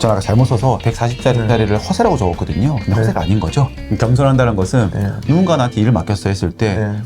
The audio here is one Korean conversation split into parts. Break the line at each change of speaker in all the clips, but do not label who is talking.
저 아까 잘못 써서 140짜리를 허세라고 적었거든요. 근데 허세가 아닌 거죠. 겸손한다는 것은 누군가 나한테 일을 맡겼어 했을 때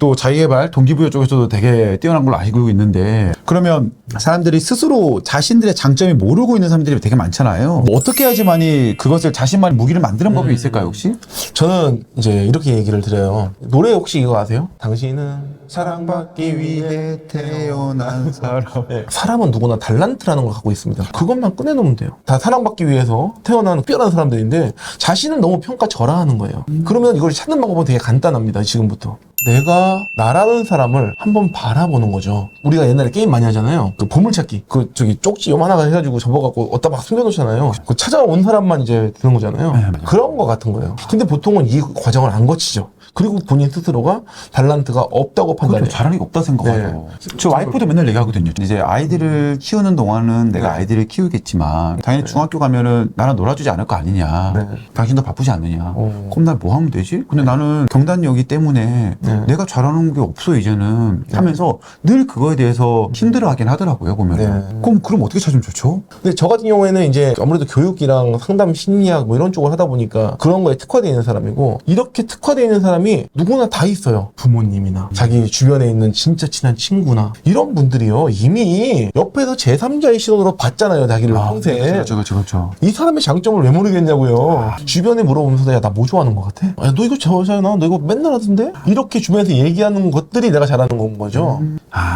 또 자기개발, 동기부여 쪽에서도 되게 뛰어난 걸로 알고 있는데, 그러면 사람들이 스스로 자신들의 장점이 모르고 있는 사람들이 되게 많잖아요. 뭐 어떻게 해야지만이 그것을 자신만의 무기를 만드는 법이 있을까요, 혹시?
저는 이제 이렇게 얘기를 드려요. 노래 혹시 이거 아세요? 당신은 사랑받기 위해
태어난 사람.
사람은 누구나 달란트라는 걸 갖고 있습니다. 그것만 꺼내놓으면 돼요. 다 사랑받기 위해서 태어난 특별한 사람들인데 자신을 너무 평가절하하는 거예요. 그러면 이걸 찾는 방법은 되게 간단합니다. 지금부터. 내가 나라는 사람을 한번 바라보는 거죠. 우리가 옛날에 게임 많이 하잖아요. 그 보물찾기. 그 저기 쪽지 요만하게 해가지고 접어갖고 어디다 막 숨겨놓잖아요. 그 찾아온 사람만 이제 되는 거잖아요. 그런 거 같은 거예요. 근데 보통은 이 과정을 안 거치죠. 그리고 본인 스스로가 달란트가 없다고 판단해요.
잘하는 게 없다 생각하죠. 저 와이프도 맨날 얘기하거든요. 이제 아이들을 키우는 동안은 내가 아이들을 키우겠지만 당연히 중학교 가면은 나랑 놀아주지 않을 거 아니냐. 당신도 바쁘지 않느냐. 그럼 난 뭐 하면 되지? 근데 나는 경단녀이기 때문에 내가 잘하는 게 없어 이제는 하면서 늘 그거에 대해서 힘들어하긴 하더라고요 보면은. 그럼 어떻게 찾으면 좋죠?
근데 저 같은 경우에는 이제 아무래도 교육이랑 상담 심리학 뭐 이런 쪽을 하다 보니까 그런 거에 특화되어 있는 사람이고, 이렇게 특화되어 있는 사람이 누구나 다 있어요. 부모님이나 자기 주변에 있는 진짜 친한 친구나 이런 분들이요 이미 옆에서 제3자의 시선으로 봤잖아요, 자기를 평생.
그렇죠.
이 사람의 장점을 왜 모르겠냐고요. 주변에 물어보면서 야, 나 뭐 좋아하는 것 같아? 야, 너 이거 잘하잖아. 너 이거 맨날 하던데? 이렇게 주변에서 얘기하는 것들이 내가 잘하는 건 거죠.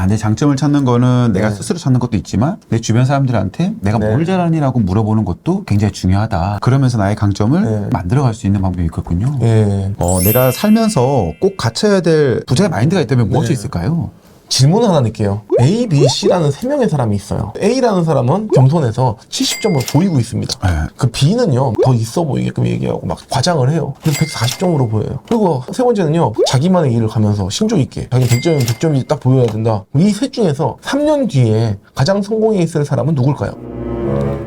내 장점을 찾는 거는 내가 스스로 찾는 것도 있지만 내 주변 사람들한테 내가 뭘 잘하니라고 물어보는 것도 굉장히 중요하다. 그러면서 나의 강점을 만들어갈 수 있는 방법이 있거든요. 내가 살면서 꼭 갖춰야 될 부자의 마인드가 있다면 무엇이 있을까요?
질문 하나 낼게요. A, B, C라는 3명의 사람이 있어요. A라는 사람은 겸손해서 70점을 보이고 있습니다. 그 B는요, 더 있어 보이게끔 얘기하고 막 과장을 해요. 그래서 140점으로 보여요. 그리고 세 번째는요, 자기만의 길을 가면서 신조 있게 자기 100점이면 100점이 딱 보여야 된다. 이 셋 중에서 3년 뒤에 가장 성공해 있을 사람은 누굴까요?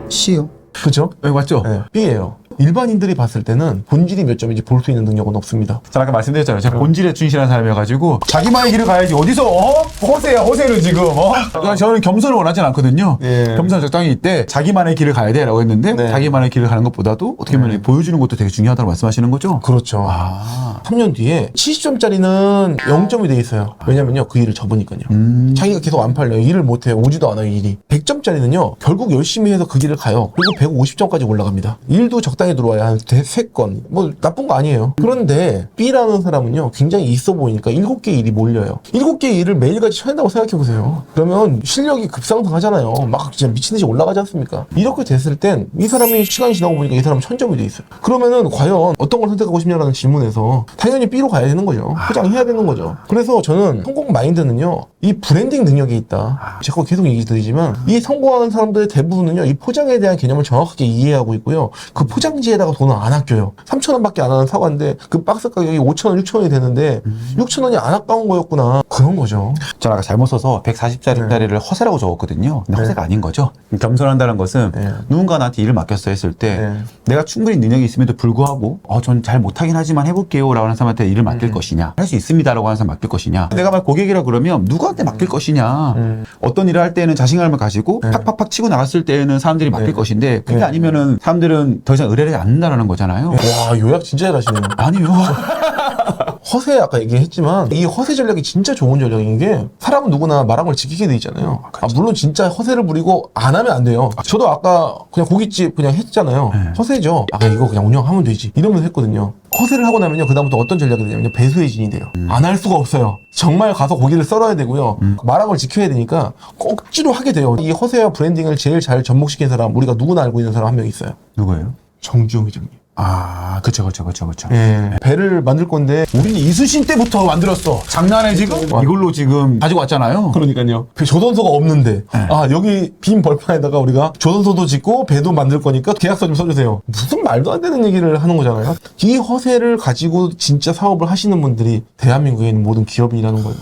C요.
그죠?
맞죠?
B예요. 일반인들이 봤을 때는 본질이 몇 점인지 볼 수 있는 능력은 없습니다.
자, 아까 말씀드렸잖아요. 제가 본질에 충실한 사람이어가지고 자기만의 길을 가야지 어디서 허세야 허세를 지금 그러니까 저는 겸손을 원하진 않거든요. 겸손 적당히 이때 자기만의 길을 가야 돼 라고 했는데 자기만의 길을 가는 것보다도 어떻게 보면 보여주는 것도 되게 중요하다고 말씀하시는 거죠?
그렇죠. 3년 뒤에 70점짜리는 0점이 돼 있어요. 왜냐면요, 그 일을 접으니까요. 자기가 계속 안 팔려요. 일을 못해요. 오지도 않아요, 일이. 100점짜리는요 결국 열심히 해서 그 길을 가요. 그리고 150점까지 올라갑니다. 일도 적당히 들어와야 한 3건. 뭐 나쁜 거 아니에요. 그런데 B라는 사람은요 굉장히 있어 보이니까 7개 일이 몰려요. 7개 일을 매일같이 쳐낸다고 생각해보세요. 그러면 실력이 급상승하잖아요. 막 진짜 미친듯이 올라가지 않습니까? 이렇게 됐을 땐 이 사람이 시간이 지나고 보니까 이 사람은 1000점이 돼 있어요. 그러면은 과연 어떤 걸 선택하고 싶냐라는 질문에서 당연히 B로 가야 되는 거죠. 포장해야 되는 거죠. 그래서 저는 성공 마인드는요 이 브랜딩 능력이 있다. 제가 계속 얘기 드리지만 이 성공하는 사람들의 대부분은요 이 포장에 대한 개념을 정확하게 이해하고 있고요. 그 포장지에다가 돈을 안 아껴요. 3,000원밖에 안 하는 사과인데 그 박스 가격이 5,000원, 6,000원이 되는데 6,000원이 안 아까운 거였구나. 그런 거죠.
저 아까 잘못 써서 140짜리를 허세라고 적었거든요. 근데 허세가 아닌 거죠. 겸손한다는 것은 누군가 나한테 일을 맡겼어 했을 때 내가 충분히 능력이 있음에도 불구하고 전 잘 못하긴 하지만 해볼게요 라고 하는 사람한테 일을 맡길 것이냐, 할 수 있습니다 라고 하는 사람 맡길 것이냐, 내가 말 고객이라 그러면 누구한테 맡길 것이냐, 어떤 일을 할 때는 자신감을 가지고 팍팍팍 치고 나갔을 때는 사람들이 맡길 것인데 그게 아니면은 사람들은 더 이상 의뢰를 안 한다는 거잖아요.
와, 요약 진짜 잘하시네요.
아니요.
허세 아까 얘기했지만 이 허세 전략이 진짜 좋은 전략인 게 사람은 누구나 말한 걸 지키게 돼 있잖아요. 물론 진짜 허세를 부리고 안 하면 안 돼요. 저도 아까 그냥 고깃집 그냥 했잖아요. 허세죠. 이거 그냥 운영하면 되지 이러면서 했거든요. 허세를 하고 나면요 그다음부터 어떤 전략이 되냐면요 배수의 진이 돼요. 안 할 수가 없어요. 정말 가서 고기를 썰어야 되고요. 말한 걸 지켜야 되니까 억지로 하게 돼요. 이 허세와 브랜딩을 제일 잘 접목시킨 사람, 우리가 누구나 알고 있는 사람 한 명 있어요.
누구예요?
정주영 회장님.
그쵸.
배를 만들 건데
우리는 이순신 때부터 만들었어. 장난해 지금? 이걸로 지금 가지고 왔잖아요.
그러니까요. 조선소가 없는데 여기 빈 벌판에다가 우리가 조선소도 짓고 배도 만들 거니까 계약서 좀 써주세요. 무슨 말도 안 되는 얘기를 하는 거잖아요. 이 허세를 가지고 진짜 사업을 하시는 분들이 대한민국에 있는 모든 기업인이라는 거예요.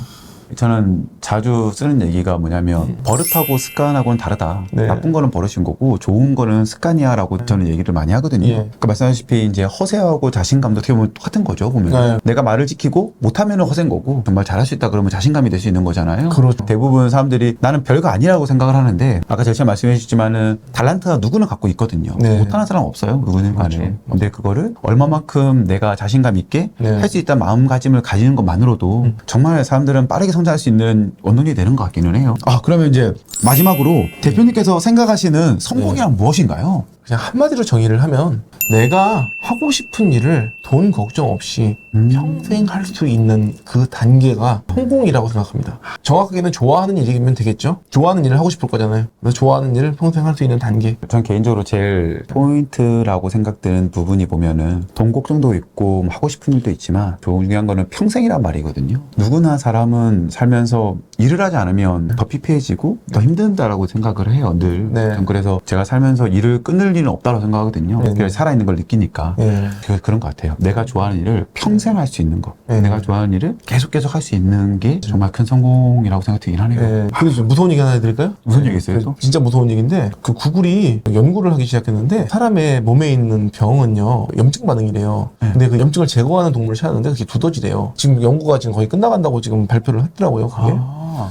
저는 자주 쓰는 얘기가 뭐냐면 버릇하고 습관하고는 다르다.
네.
나쁜 거는 버릇인 거고 좋은 거는 습관이야라고 저는 얘기를 많이 하거든요.
예.
그러니까 말씀하셨다시피 이제 허세하고 자신감도 어떻게 보면 똑같은 거죠. 보면
네.
내가 말을 지키고 못하면 허세인 거고 정말 잘할 수 있다 그러면 자신감이 될 수 있는 거잖아요.
그렇죠.
대부분 사람들이 나는 별거 아니라고 생각을 하는데 아까 제가 말씀해 주셨지만은 달란트가 누구는 갖고 있거든요.
네.
못하는 사람 없어요. 누구는 간에.
그렇죠.
근데 그거를 얼마만큼 내가 자신감 있게
네.
할 수 있다는 마음가짐을 가지는 것만으로도 정말 사람들은 빠르게 성장할 수 있는 원동력이 되는 것 같기는 해요. 아, 그러면 이제 마지막으로 대표님께서 생각하시는 성공이란 무엇인가요?
그냥 한마디로 정의를 하면 내가 하고 싶은 일을 돈 걱정 없이 평생 할 수 있는 그 단계가 성공이라고 생각합니다. 정확하게는 좋아하는 일이면 되겠죠? 좋아하는 일을 하고 싶을 거잖아요. 그래서 좋아하는 일을 평생 할 수 있는 단계.
전 개인적으로 제일 포인트라고 생각되는 부분이 보면은 돈 걱정도 있고 뭐 하고 싶은 일도 있지만 중요한 거는 평생이란 말이거든요. 누구나 사람은 살면서 일을 하지 않으면 더 피폐해지고 더 힘든다라고 생각을 해요. 늘.
네.
전 그래서 제가 살면서 일을 끊을 일은 없다고 생각하거든요.
네.
그래서 살아있는 걸 느끼니까.
예.
그런 것 같아요. 내가 좋아하는 일을 평생 할 수 있는 거.
네.
내가 좋아하는 일을 계속 할 수 있는 게 정말 큰 성공이라고 생각되긴 하네요.
예. 근데 좀 무서운 얘기 하나 해드릴까요?
무슨 얘기 있어요, 또?
진짜 무서운 얘기인데 그 구글이 연구를 하기 시작했는데 사람의 몸에 있는 병은요 염증 반응이래요.
네.
근데 그 염증을 제거하는 동물을 찾았는데 그게 두더지래요. 지금 연구가 지금 거의 끝나간다고 지금 발표를 했더라고요. 그게
아.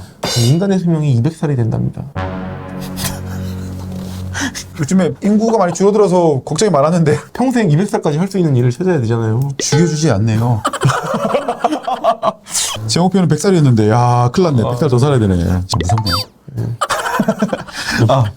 인간의 수명이 200살이 된답니다.
요즘에 인구가 많이 줄어들어서 걱정이 많았는데
평생 200살까지 할 수 있는 일을 찾아야 되잖아요.
죽여주지 않네요. 제 목표는 100살이었는데 야 큰일 났네. 100살 더 살아야 되네. 무섭네요.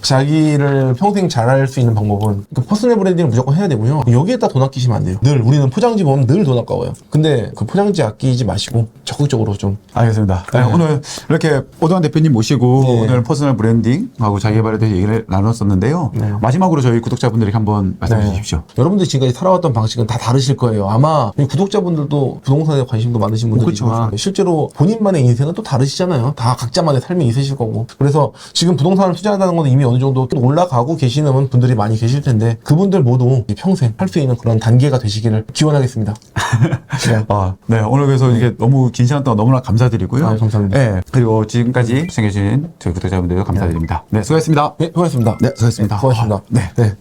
자기를 평생 잘할 수 있는 방법은 그 퍼스널 브랜딩을 무조건 해야 되고요. 여기에다 돈 아끼시면 안 돼요. 늘 우리는 포장지 보면 늘 돈 아까워요. 근데 그 포장지 아끼지 마시고 적극적으로 좀.
알겠습니다. 네, 오늘 이렇게 오도환 대표님 모시고
네.
오늘 퍼스널 브랜딩하고 자기개발에 대해 얘기를 나눴었는데요.
네.
마지막으로 저희 구독자분들에게 한번 말씀해
네.
주십시오.
여러분들이 지금까지 살아왔던 방식은 다 다르실 거예요. 아마 우리 구독자분들도 부동산에 관심도 많으신 분들이지만
그렇죠.
실제로 본인만의 인생은 또 다르시잖아요. 다 각자만의 삶이 있으실 거고. 그래서 지금 부동산을 투자한다는 건 이미 어느 정도 올라가고 계시는 분들이 많이 계실 텐데 그분들 모두 평생 할 수 있는 그런 단계가 되시기를 기원하겠습니다. 네.
네, 오늘 그래서 이게 너무 긴 시간 동안 너무나 감사드리고요.
아, 감사합니다.
네, 그리고 지금까지 시청해주신 저희 구독자분들도 감사드립니다. 네, 수고하셨습니다.
네, 수고하셨습니다.
네, 수고하셨습니다.
수고하셨습니다.
네.
네.